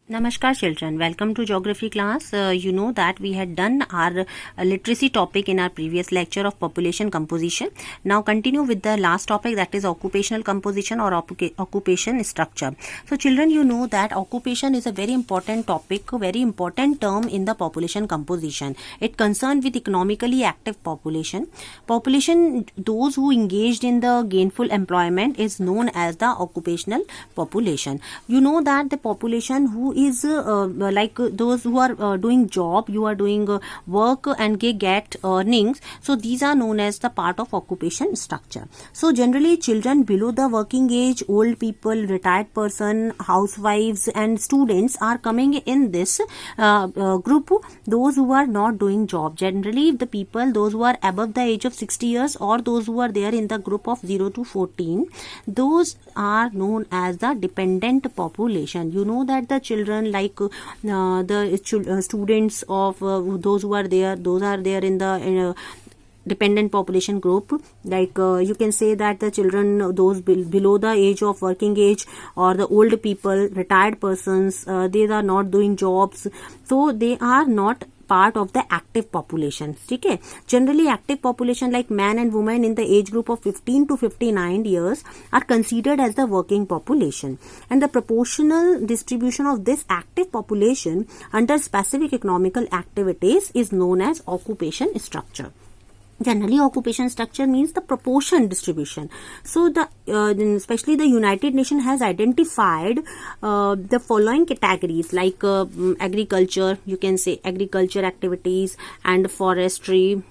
Namaskar children, welcome to geography class. You know that we had done our literacy topic in our previous lecture of population composition. Now continue with the last topic, that is occupational composition or occupation structure. So children, you know that occupation is a very important topic, a very important term in the population composition. It concerns with economically active population. Population, those who engaged in the gainful employment, is known as the occupational population. You know that the population who is like those who are doing job, you are doing work and get earnings, so these are known as the part of occupation structure. So generally children below the working age, old people, retired person, housewives and students are coming in this group, those who are not doing job. Generally the people, those who are above the age of 60 years or those who are there in the group of 0 to 14, those are known as the dependent population. You know that the children like the students of those who are there, those are there in the dependent population group. Like you can say that the children, those below the age of working age or the old people, retired persons, they are not doing jobs, so they are not part of the active population. Okay, generally active population like man and woman in the age group of 15 to 59 years are considered as the working population, and the proportional distribution of this active population under specific economical activities is known as occupation structure. Generally occupation structure means the proportion distribution. So the especially the United Nations has identified the following categories like agriculture, you can say agriculture activities, and forestry,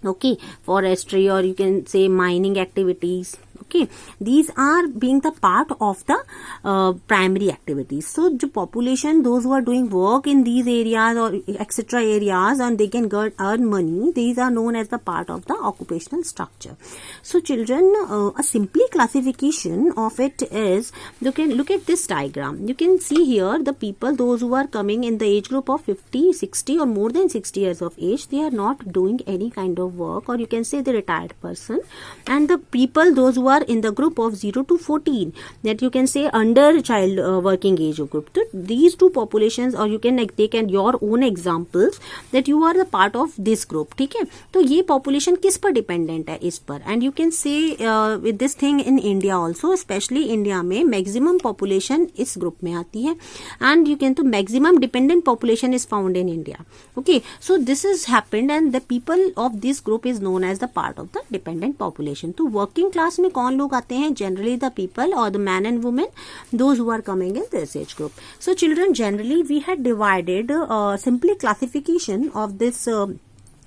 okay, forestry, or you can say mining activities. Okay, these are being the part of the primary activities. So the population, those who are doing work in these areas or etc areas and they can earn money, these are known as the part of the occupational structure. So children, a simple classification of it is, you can look at this diagram. You can see here the people, those who are coming in the age group of 50, 60 or more than 60 years of age, they are not doing any kind of work, or you can say the retired person. And the people, those who are in the group of 0 to 14, that you can say under child working age group. So these two populations, or you can take your own examples that you are the part of this group. ठीक है, तो ये population किस पर dependent है, इस पर. And you can say with this thing in India also, especially India में maximum population इस group में आती है, and you can, तो maximum dependent population is found in India. Okay, so this has happened and the people of this group is known as the part of the dependent population. तो working class में कौन लोग आते हैं? Generally the people or the man and women, those who are coming in this age group. So children, generally we had divided simply classification of this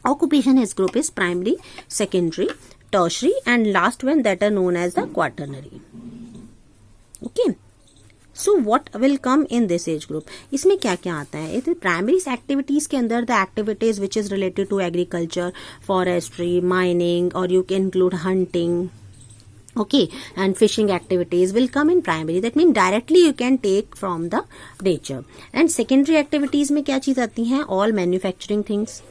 occupation age group is primary, secondary, tertiary, and last one that are known as the quaternary. Okay, so what will come in this age group? इसमें क्या क्या आता है? इस primary activities के अंदर the activities which is related to agriculture, forestry, mining, or you can include hunting, okay, and fishing activities will come in primary. That means directly you can take from the nature. And secondary activities में क्या चीज आती हैं? All manufacturing things.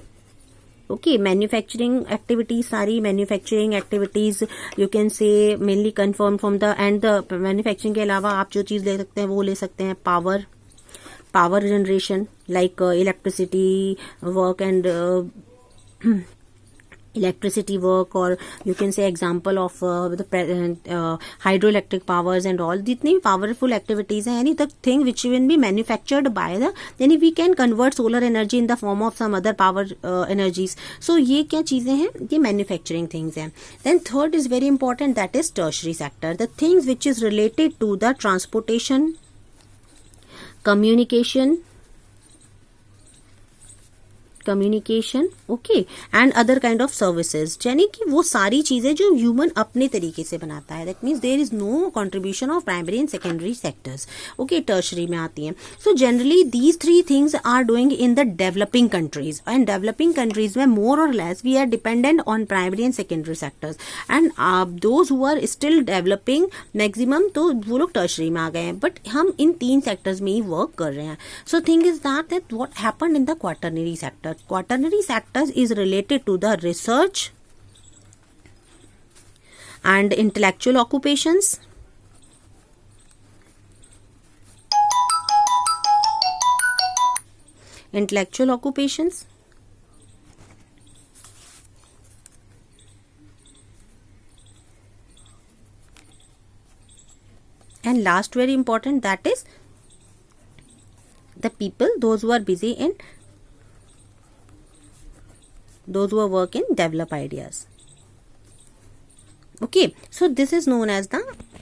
Okay, manufacturing activities, सारी manufacturing activities you can say mainly confirmed from the, and the manufacturing के अलावा आप जो चीज ले सकते हैं वो ले सकते हैं power generation like electricity work and electricity work, or you can say example of the hydroelectric powers and all. जितनी powerful activities हैं, any the thing which will be manufactured by the, then we can convert solar energy in the form of some other power energies. So ये क्या चीजें हैं? ये manufacturing things हैं. Then third is very important, that is tertiary sector, the things which is related to the transportation, communication, okay, and other kind of services. यानी कि वो सारी चीजें जो ह्यूमन अपने तरीके से बनाता है. That means there is no contribution of primary and secondary sectors. Okay, tertiary में आती हैं. So generally these three things are doing in the developing countries, and developing countries में more or less we are dependent on primary and secondary sectors, and those who are still developing maximum तो वो लोग tertiary में आ गए हैं, but हम इन तीन sectors में ही work कर रहे हैं. So thing is that what happened in the quaternary sector. Quaternary sectors is related to the research and intellectual occupations, intellectual occupations. And last, very important, that is the people, those who are busy in, those who are work in develop ideas. Okay, so this is known as the